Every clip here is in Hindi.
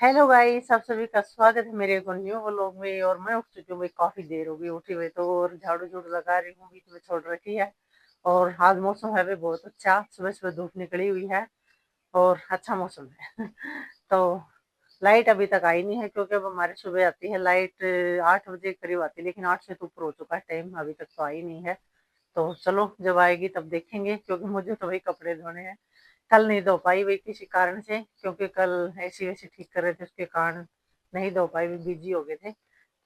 हेलो गाइस, आप सभी का स्वागत है मेरे को न्यू व्लॉग में। और मैं उठ चुकी हूँ भाई, काफी देर हो गई उठी हुई तो। और झाड़ू झूड़ू लगा रही हूँ, बीच में छोड़ रखी है। और आज मौसम है भी बहुत अच्छा, सुबह सुबह धूप निकली हुई है और अच्छा मौसम है। तो लाइट अभी तक आई नहीं है, क्योंकि अब हमारे सुबह आती है लाइट 8 बजे करीब आती है, लेकिन 8 से तो ऊपर हो चुका है टाइम, अभी तक तो आई नहीं है। तो चलो जब आएगी तब देखेंगे, क्योंकि मुझे तो भाई कपड़े धोने हैं। कल नहीं धो पाई भाई किसी कारण से, क्योंकि कल एसी वैसी ठीक कर रहे थे, उसके कारण नहीं धो पाई, भी बिजी हो गए थे।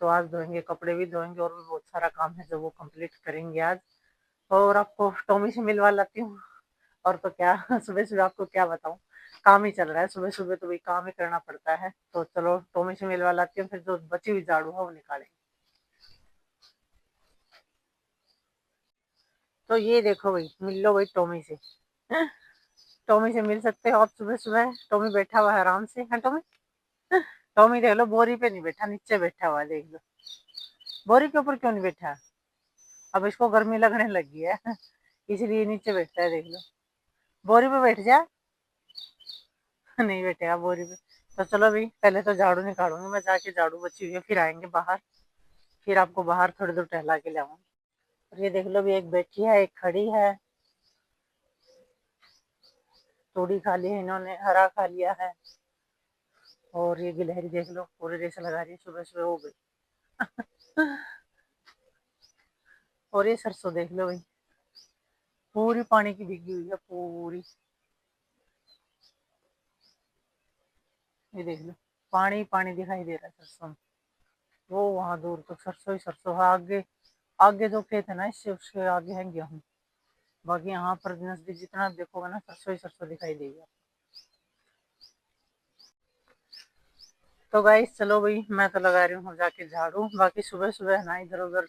तो आज धोएंगे, कपड़े भी धोएंगे और भी बहुत सारा काम है जो वो कंप्लीट करेंगे आज। और आपको टॉमी से मिलवा लाती हूँ। और तो क्या, सुबह सुबह आपको क्या बताऊँ, काम ही चल रहा है सुबह सुबह, तो भाई काम ही करना पड़ता है। तो चलो टॉमी से मिलवा लाती हूँ, फिर जो बची हुई झाड़ू है वो निकालेंगे। तो ये देखो भाई, मिल लो भाई टॉमी से। टॉमी से मिल सकते हो आप सुबह सुबह। टॉमी बैठा हुआ है आराम से, हाँ टॉमी। टॉमी देख लो, बोरी पे नहीं बैठा, नीचे बैठा हुआ है, देख लो। बोरी के ऊपर क्यों नहीं बैठा? अब इसको गर्मी लगने लगी है, इसलिए नीचे बैठता है, देख लो। बोरी पे बैठ जा। नहीं बैठेगा बोरी पे। तो चलो भाई, पहले तो झाड़ू निकालूंगी मैं जाके, झाड़ू बची हुई है, फिर आएंगे बाहर। फिर आपको बाहर थोड़ी दूर टहला के लाऊंगी। और ये देख लो भी, एक बैठी है एक खड़ी है। तूड़ी खा ली है इन्होंने, हरा खा लिया है। और ये गिलहरी देख लो, पूरे रेस लगा रही है, सुबह सुबह हो गई। और ये सरसों देख लो भाई, पूरी पानी की भीगी हुई है पूरी। ये देख लो, पानी पानी दिखाई दे रहा है सरसों में। वो वहां दूर तक सरसों ही सरसों है। आगे आगे जो खेत है ना, इससे उसके आगे है गेहूँ। बाकी यहाँ पर नजदीक जितना देखोगे ना, सरसों ही सरसों दिखाई देगी। तो गाइस चलो भाई, मैं तो लगा रही हूँ जाके झाड़ू। बाकी सुबह सुबह है ना, इधर उधर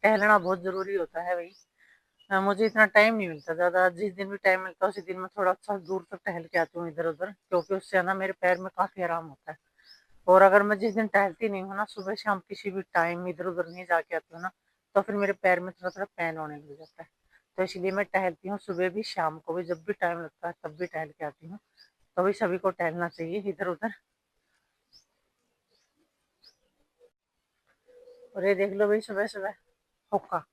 टहलना बहुत जरूरी होता है भाई। मुझे इतना टाइम नहीं मिलता ज्यादा, जिस दिन भी टाइम मिलता है उसी दिन मैं थोड़ा सा दूर तक टहल के आती हूँ इधर उधर, क्योंकि उससे है ना मेरे पैर में काफी आराम होता है। और अगर मैं जिस दिन टहलती नहीं हूँ ना, सुबह शाम किसी भी टाइम इधर उधर नहीं जाके आती हूँ ना, तो फिर मेरे पैर में थोड़ा थोड़ा पेन होने लग जाता है। तो इसलिए मैं टहलती हूँ सुबह भी शाम को भी, जब भी टाइम लगता है तब भी टहल के आती हूँ। तो भी सभी को टहलना चाहिए इधर उधर। और ये देख लो भाई, सुबह सुबह होका।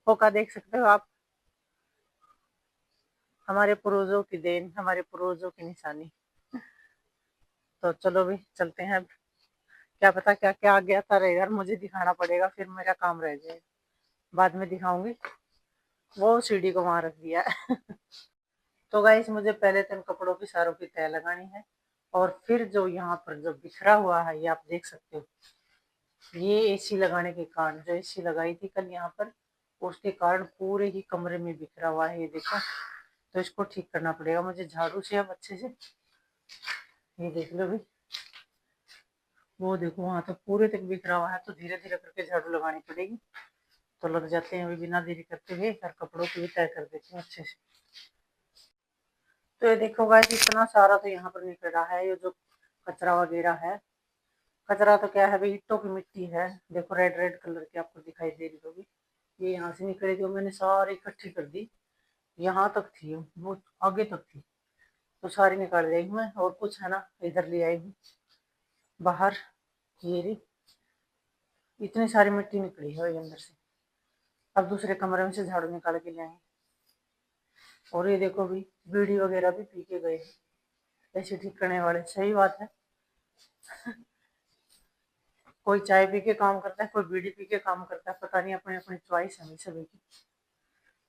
होका देख सकते हो आप, हमारे पूर्वजों की देन, हमारे पूर्वजों की निशानी। तो चलो भी चलते हैं अब। क्या पता क्या क्या आ गया था रहेगा, मुझे दिखाना पड़ेगा, फिर मेरा काम रह जाएगा। बाद में दिखाऊंगी। वो सीढ़ी को वहां रख दिया है। तो गाइस, मुझे पहले तो इन कपड़ों की सारों की तय लगानी है। और फिर जो यहाँ पर जो बिखरा हुआ है, ये आप देख सकते हो। ये एसी लगाने के कारण, जो एसी लगाई थी कल यहाँ पर, उसके कारण पूरे ही कमरे में बिखरा हुआ है, ये देखो। तो इसको ठीक करना पड़ेगा मुझे झाड़ू से अब अच्छे से। ये देख लो भी, वो देखो वहां तो पूरे तक बिखरा हुआ है, तो धीरे धीरे करके झाड़ू लगानी पड़ेगी। तो लग जाते हैं अभी, बिना देरी करते हुए हर कपड़ों को भी तय कर देते हैं अच्छे से। तो ये देखो गाइस, इतना सारा तो यहाँ पर निकल रहा है, ये जो कचरा वगैरह है। कचरा तो क्या है भाई, ईंटों की मिट्टी है। देखो रेड रेड कलर की आपको दिखाई दे रही होगी। ये यहाँ से निकली थी, मैंने सारी इकट्ठी कर दी। यहाँ तक थी वो, आगे तक थी। तो सारी निकाल ली मैं, और कुछ है ना इधर ले आई हूँ बाहर। ये रही, इतनी सारी मिट्टी निकली है अंदर से। अब दूसरे कमरे में से झाड़ू निकाल के ले आएंगे। और ये देखो भी, बीड़ी वगैरह भी पी के गए ऐसे ठीक करने वाले, सही बात है। कोई चाय पी के काम करता है, कोई बीड़ी पी के काम करता है, पता नहीं, अपनी अपनी चॉइस है सभी की।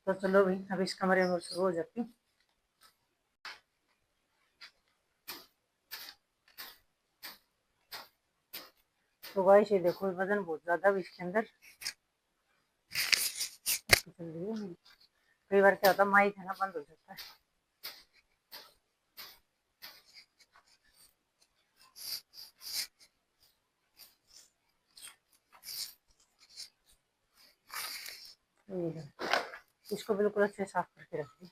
तो चलो भाई, अब इस कमरे में शुरू हो जाती हूँ। तो गाइस ये देखो, वजन बहुत ज्यादा भी इसके अंदर चल रही है मेरी। कई बार क्या होता है, माइक है ना बंद हो जाता है। तो ये है, इसको बिल्कुल अच्छे साफ करके रख दी।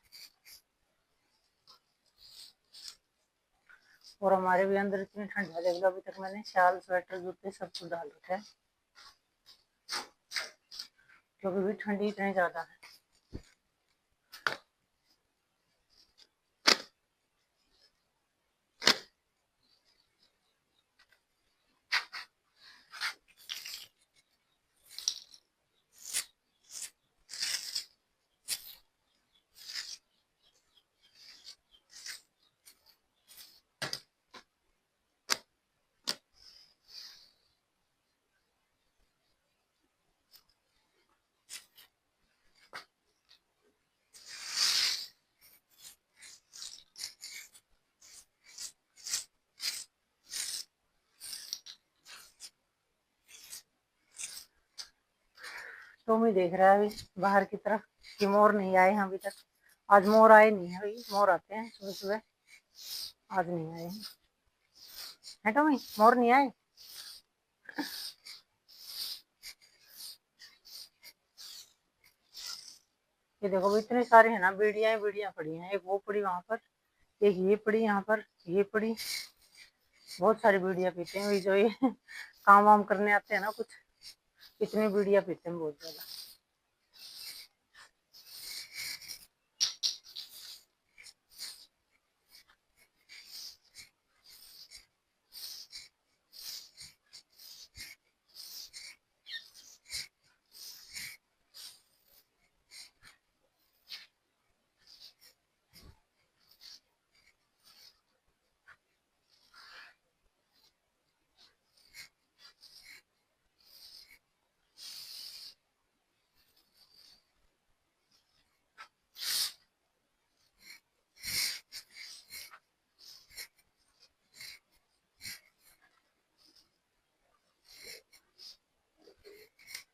और हमारे भी अंदर इतनी ठंड है, देख लो अभी तक मैंने शाल स्वेटर जूते सब कुछ डाल रखा है, क्योंकि भी ठंडी इतनी ज्यादा है। टॉमी देख रहा है अभी बाहर की तरफ कि मोर नहीं आए हैं अभी तक। आज मोर आए नहीं है भाई, मोर आते हैं सुबह सुबह, आज नहीं आए हैं टॉमी, मोर नहीं आए। ये देखो भाई इतने सारे है ना, बेड़ियां पड़ी हैं, एक वो पड़ी वहां पर, एक ये पड़ी यहाँ पर, ये पड़ी, बहुत सारी बीड़ियां पीते हैं जो ये काम वाम करने आते हैं ना कुछ, इतनी बीड़ियां पीते हैं बहुत ज्यादा।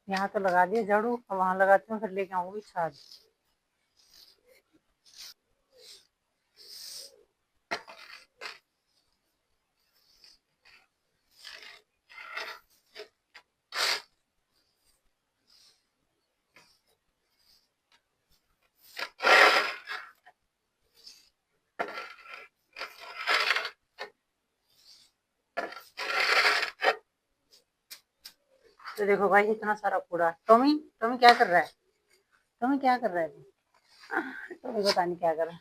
यहाँ तो लगा दिया झाड़ू, अब वहां लगाती हूँ, फिर लेके आऊंगी छाछ। तो देखो भाई इतना सारा कूड़ा। टॉमी, टॉमी क्या कर रहा है, टॉमी क्या कर रहा है टॉमी पता नहीं क्या कर रहा है।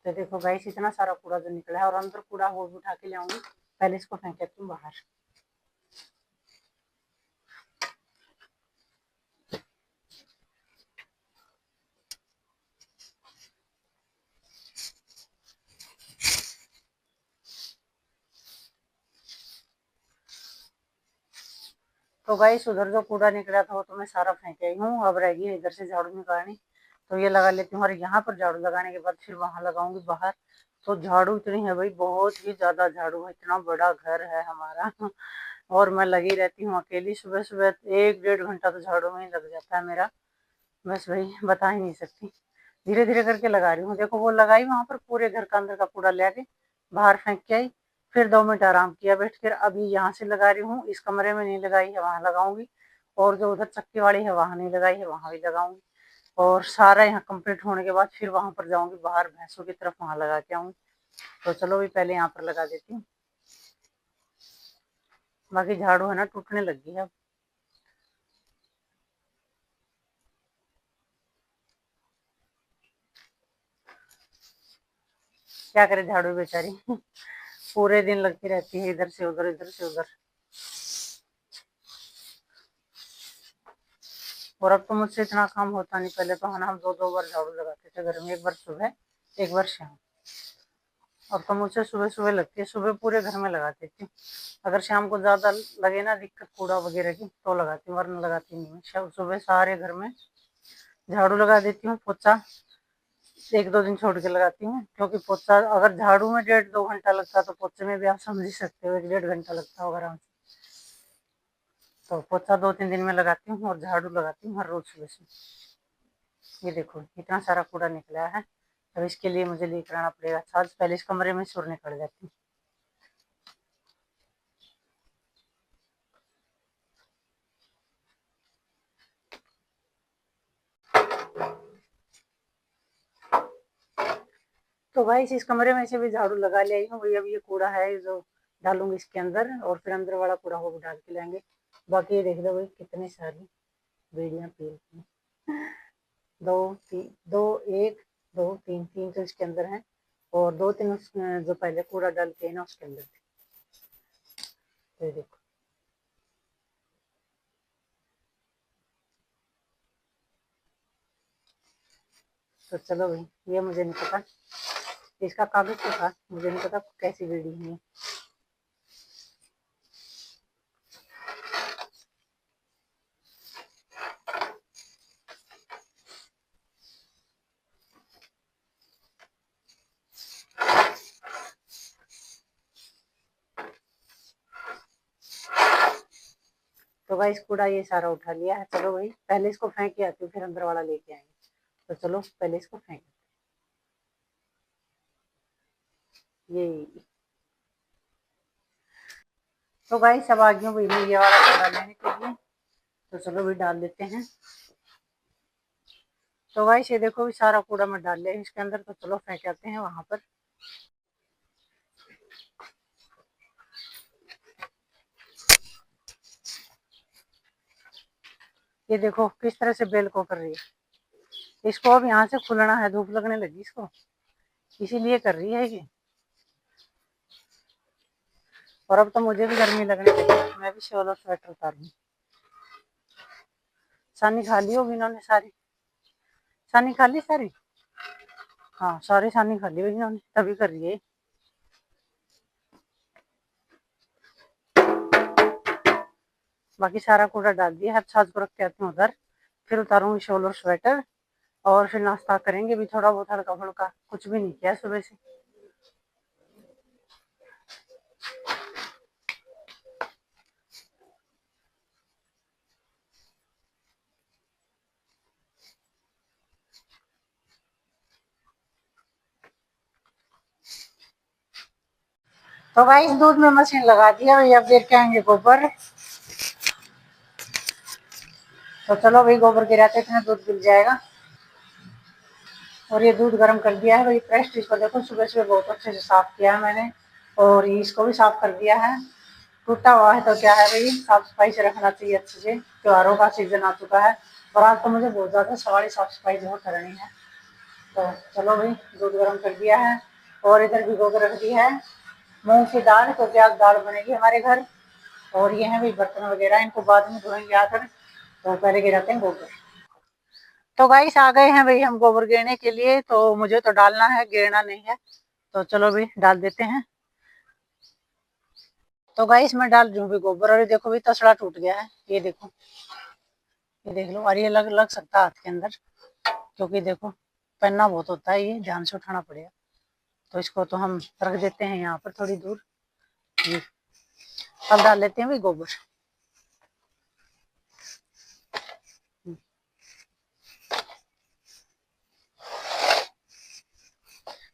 तो देखो गाइस इतना सारा कूड़ा जो निकला है, और अंदर कूड़ा वो भी उठा के ले आऊंगी, पहले इसको फेंक देती हूँ बाहर। तो गाइस उधर जो कूड़ा निकला था वो तो मैं सारा फेंक आई हूँ, अब रह गई इधर से झाड़ू निकालनी, तो ये लगा लेती हूँ, और यहाँ पर झाड़ू लगाने के बाद फिर वहां लगाऊंगी बाहर। तो झाड़ू इतनी है भाई, बहुत ही ज्यादा झाड़ू है, इतना बड़ा घर है हमारा और मैं लगी रहती हूँ अकेली, सुबह सुबह 1-1.5 घंटा तो झाड़ू में ही लग जाता है मेरा, बस भाई बता ही नहीं सकती। धीरे धीरे करके लगा रही हूँ, देखो वो लगाई वहां पर, पूरे घर का अंदर का कूड़ा ले आके बाहर फेंक के आई, फिर 2 मिनट आराम किया बैठ कर, अभी यहाँ से लगा रही हूँ, इस कमरे में नहीं लगाई है वहां लगाऊंगी, और जो उधर चक्की वाली है वहां नहीं लगाई है वहां भी लगाऊंगी, और सारा यहाँ कंप्लीट होने के बाद फिर वहां पर जाऊंगी बाहर भैंसों की तरफ, वहां लगा के आऊंगी। तो चलो भी पहले यहाँ पर लगा देती हूँ, बाकी झाड़ू है ना टूटने लगी है अब। क्या करे झाड़ू बेचारी पूरे दिन लगती रहती है, इधर से उधर, इधर से उधर। और अब तो मुझसे इतना काम होता नहीं, पहले तो है ना हम 2-2 बार झाड़ू लगाते थे घर में, एक बार सुबह, एक बार शाम। अब तो मुझसे सुबह सुबह लगती है, सुबह पूरे घर में लगा देती हूँ, अगर शाम को ज्यादा लगे ना दिक्कत कूड़ा वगैरह की तो लगाती हूँ, वरना लगाती नहीं हूँ। सुबह सारे घर में झाड़ू लगा देती हूँ, पोछा 1-2 दिन छोड़ के लगाती हूँ, क्योंकि पोछा अगर झाड़ू में 1.5-2 घंटा लगता तो पोछे में भी आप समझ ही सकते हो 1-1.5 घंटा लगता होगा आराम से। तो पोछा 2-3 दिन में लगाती हूँ, और झाड़ू लगाती हूँ हर रोज सुबह सुबह। ये देखो इतना सारा कूड़ा निकला है, अब इसके लिए मुझे लेकर आना पड़ेगा छाछ, पहले इस कमरे में सुर निकल जाती हूँ। तो भाई इस कमरे में से भी झाड़ू लगा ले आई हूँ भाई, अब ये कूड़ा है जो डालूंगी इसके अंदर, और फिर अंदर वाला कूड़ा वो भी डाल के लाएंगे। बाकी ये देख लो भाई कितनी सारी बेड़ियां पी रखी हैं, 2-3, 2, 1, 2, 3, 3 तो इसके अंदर है, और 2-3 जो पहले कूड़ा डाल के है ना उसके अंदर थे। तो ये देखो, तो चलो भाई, ये मुझे नहीं पता, इसका कागज तो था, मुझे नहीं पता कैसी बेड़ी है। तो गाइस कूड़ा ये सारा उठा लिया है। चलो भाई पहले इसको फेंक के आती हूँ, फिर अंदर वाला लेके आएंगे। तो चलो पहले इसको फेंक। ये तो गाइस अब आ गई हूँ भाई मैं ये वाला कूड़ा लेने के लिए। तो चलो भी डाल देते हैं। तो गाइस ये देखो भी सारा कूड़ा मैं डाल लिया इसके अंदर। तो चलो फेंक आते हैं वहां पर। ये देखो किस तरह से बेल को कर रही है। इसको अब यहाँ से खुलना है, धूप लगने लगी इसको, इसीलिए कर रही है ये। और अब तो मुझे भी गर्मी लगने लगी, मैं भी शॉल और स्वेटर उतारूंगी। सानी खा ली होगी इन्होंने सारी। सानी खा ली सारी। हाँ सारी सानी खा ली होगी इन्होंने, तभी कर रही है। बाकी सारा कूड़ा डाल दिया है। अब छाछ को रख के आती हूँ उधर, फिर उतारूंगी शॉल और स्वेटर, और फिर नाश्ता करेंगे भी थोड़ा बहुत हल्का फुल्का। कुछ भी नहीं किया सुबह से। तो भाई इस दूध में मशीन लगा दिया भाई, अब देख के आएंगे गोबर। तो चलो भाई गोबर गिराते इतने दूध मिल जाएगा। और ये दूध गर्म कर दिया है भाई। प्रेस्टीज को देखो सुबह सुबह बहुत अच्छे से साफ किया है मैंने, और इसको भी साफ कर दिया है। टूटा हुआ है तो क्या है भाई, साफ सफाई से रखना चाहिए अच्छे से। त्योहारों का सीजन आ चुका है और आज तो मुझे बहुत ज्यादा सारी साफ सफाई जो करनी है। तो चलो भाई दूध गर्म कर दिया है, और इधर भिगो के रख दी है मूंग की दाल, क्योंकि आज दाल बनेगी हमारे घर। और ये है भाई बर्तन वगैरह, इनको बाद में धोएंगे आकर। तो पहले गिराते हैं गोबर। तो गाइस आ गए हैं भाई हम गोबर गिरने के लिए। तो मुझे तो डालना है, गिरना नहीं है। तो चलो भी डाल देते हैं। तो गाइस मैं डाल रही हूँ भी गोबर, और ये देखो भी तसड़ा टूट गया है। ये देखो, ये देख लो। और ये लग लग सकता है हाथ के अंदर, क्योंकि देखो पन्ना बहुत होता है, ये ध्यान से उठाना पड़ेगा। तो इसको तो हम रख देते हैं यहाँ पर थोड़ी दूर। ये अब डाल लेते हैं भाई गोबर।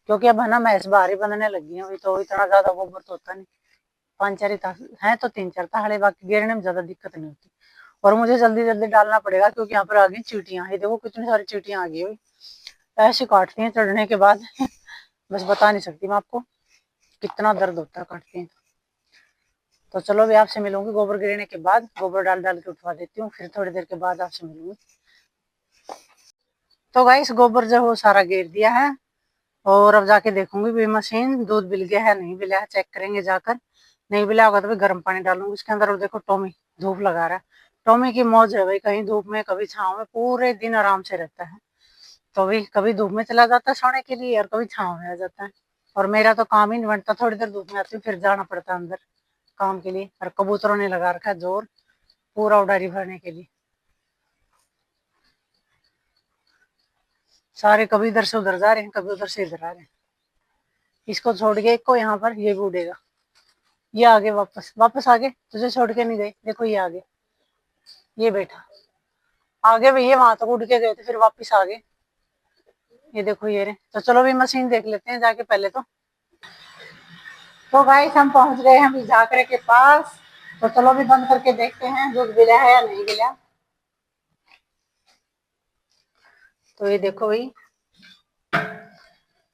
क्योंकि अब है ना मैस बाहरी बनने लगी है, तो इतना ज्यादा गोबर तो होता नहीं। पांच चार है तो तीन चार ताड़े, बाकी गिरने में ज्यादा दिक्कत नहीं होती। और मुझे जल्दी जल्दी डालना पड़ेगा, क्योंकि यहाँ पर आ गई चींटियां। ये देखो कितनी सारी चींटियां आ गई हुई, ऐसे काटती हैं चढ़ने के बाद बस बता नहीं सकती मैं आपको, कितना दर्द होता है काटती हैं। तो चलो अभी आपसे मिलूंगी गोबर गिरने के बाद। गोबर डाल डाल के उठवा देती हूँ, फिर थोड़ी देर के बाद आपसे मिलूंगी। तो गाइस गोबर जो वो सारा गिर दिया है, और अब जाके देखूंगी भी मशीन दूध बिल गया है नहीं बिला है, चेक करेंगे जाकर। नहीं बिला होगा तो भी गर्म पानी डालूंगी इसके अंदर। और देखो टॉमी धूप लगा रहा है। टॉमी की मौज है भाई, कहीं धूप में कभी छांव में, पूरे दिन आराम से रहता है। तो भी कभी धूप में चला जाता है सोने के लिए, और कभी छांव में आ जाता है। और मेरा तो काम ही नहीं बनता, थोड़ी देर धूप में आती हूँ फिर जाना पड़ता है अंदर काम के लिए। और कबूतरों ने लगा रखा है जोर पूरा उडारी भरने के लिए। सारे कभी इधर से उधर जा रहे हैं, कभी उधर से इधर आ रहे हैं। इसको छोड़ के एक को यहाँ पर, ये भी उड़ेगा। ये आगे वापस वापस आगे, तुझे छोड़ के नहीं गए। देखो ये आगे, ये बैठा आगे भैया, वहां तक उड़ के गए थे फिर वापस आ गए। ये देखो ये रहे। तो चलो भी मशीन देख लेते हैं जाके पहले तो गाइस हम पहुंच गए हैं अभी झाकरे के पास। तो चलो भी बंद करके देखते हैं दूध गिला है या नहीं गिला। तो ये देखो भाई,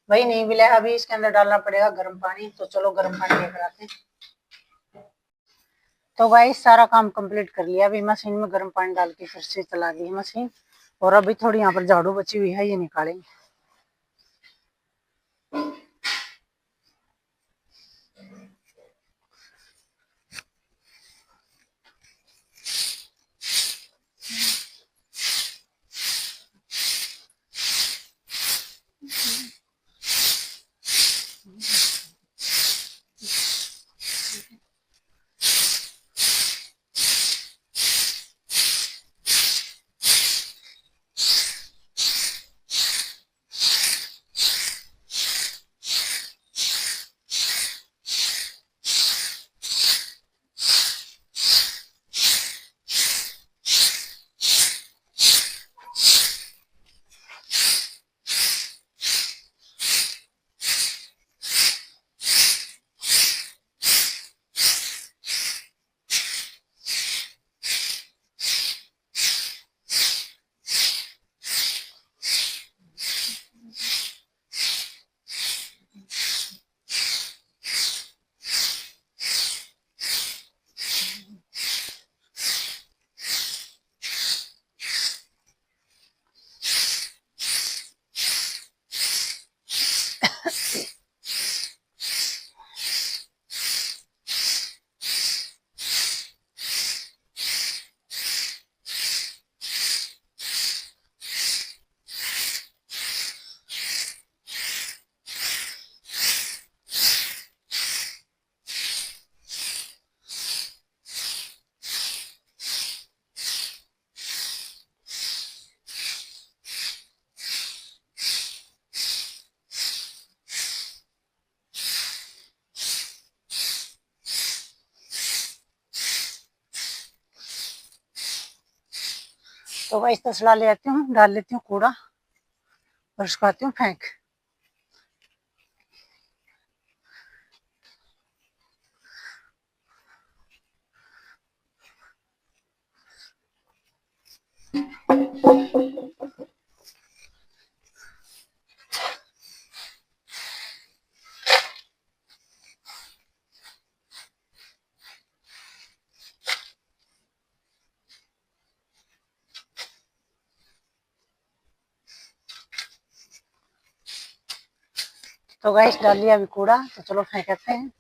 भाई नहीं मिला है अभी। इसके अंदर डालना पड़ेगा गर्म पानी। तो चलो गर्म पानी लेकर आते हैं। तो गाइस सारा काम कंप्लीट कर लिया। अभी मशीन में गर्म पानी डाल के फिर से चला दी मशीन। और अभी थोड़ी यहाँ पर झाड़ू बची हुई है, ये निकालेंगे। तो भाई तसला ले आती हूँ, डाल लेती हूँ कूड़ा और उसको आती हूँ फेंक। तो गाइस डाल लिया अभी कूड़ा, तो चलो फेंकते हैं।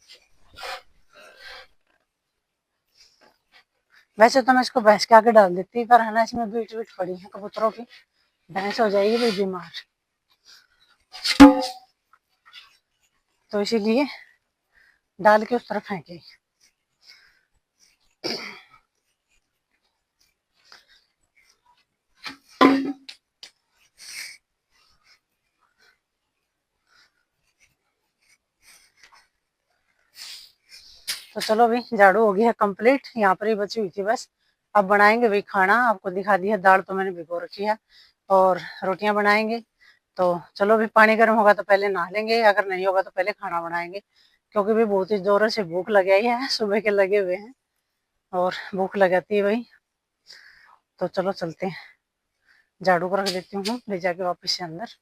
वैसे तो मैं इसको भैंस के आगे डाल देती, पर है ना इसमें बीट बीट पड़ी है कबूतरों की, भैंस हो जाएगी भी बीमार, तो इसीलिए डाल के उस तरफ फेंके। तो चलो भाई झाड़ू हो गया है कंप्लीट, यहाँ पर ही बची हुई थी बस। अब बनाएंगे भाई खाना, आपको दिखा दिया, दाल तो मैंने भिगो रखी है और रोटियां बनाएंगे। तो चलो भी पानी गर्म होगा तो पहले नहा लेंगे, अगर नहीं होगा तो पहले खाना बनाएंगे, क्योंकि भाई बहुत ही जोरों से भूख लग आई है, सुबह के लगे हुए हैं और भूख लग जाती है भाई। तो चलो चलते हैं, झाड़ू को रख देती हूँ ले जाके वापस से अंदर।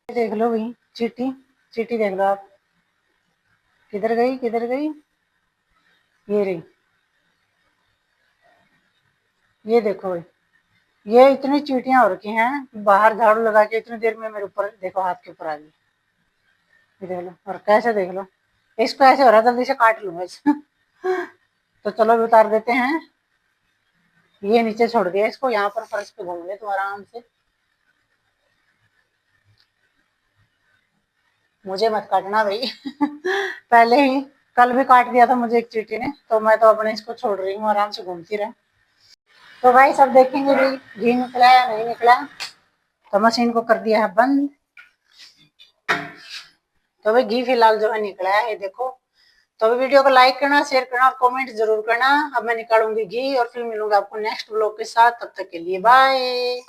देख लो भाई चीटी, चीटी देख लो आप, किधर गई किधर गई, ये रही, ये देखो भाई, ये इतनी चीटियां हो रखी हैं, बाहर झाड़ू लगा के इतनी देर में मेरे ऊपर देखो हाथ के ऊपर आ गई, ये देख लो, और कैसे देख लो, इसको ऐसे हो रहा है जल्दी से काट लूंगा इसको। तो चलो भी उतार देते हैं, ये नीचे छोड़ दिया इसको, यहाँ पर फर्श पे घूम ले तुम आराम से, मुझे मत काटना भाई। पहले ही कल भी काट दिया था मुझे एक चींटी ने, तो मैं तो अपने इसको छोड़ रही हूँ, आराम से घूमती रहे। तो भाई सब देखेंगे भी घी निकला या नहीं निकला, तो मशीन को कर दिया है बंद। तो भाई घी फिलहाल जो है निकला है, ये देखो। तो अभी वीडियो को लाइक करना, शेयर करना और कमेंट जरूर करना। अब मैं निकालूंगी घी और फिर मिलूंगा आपको नेक्स्ट ब्लॉग के साथ, तब तक के लिए बाय।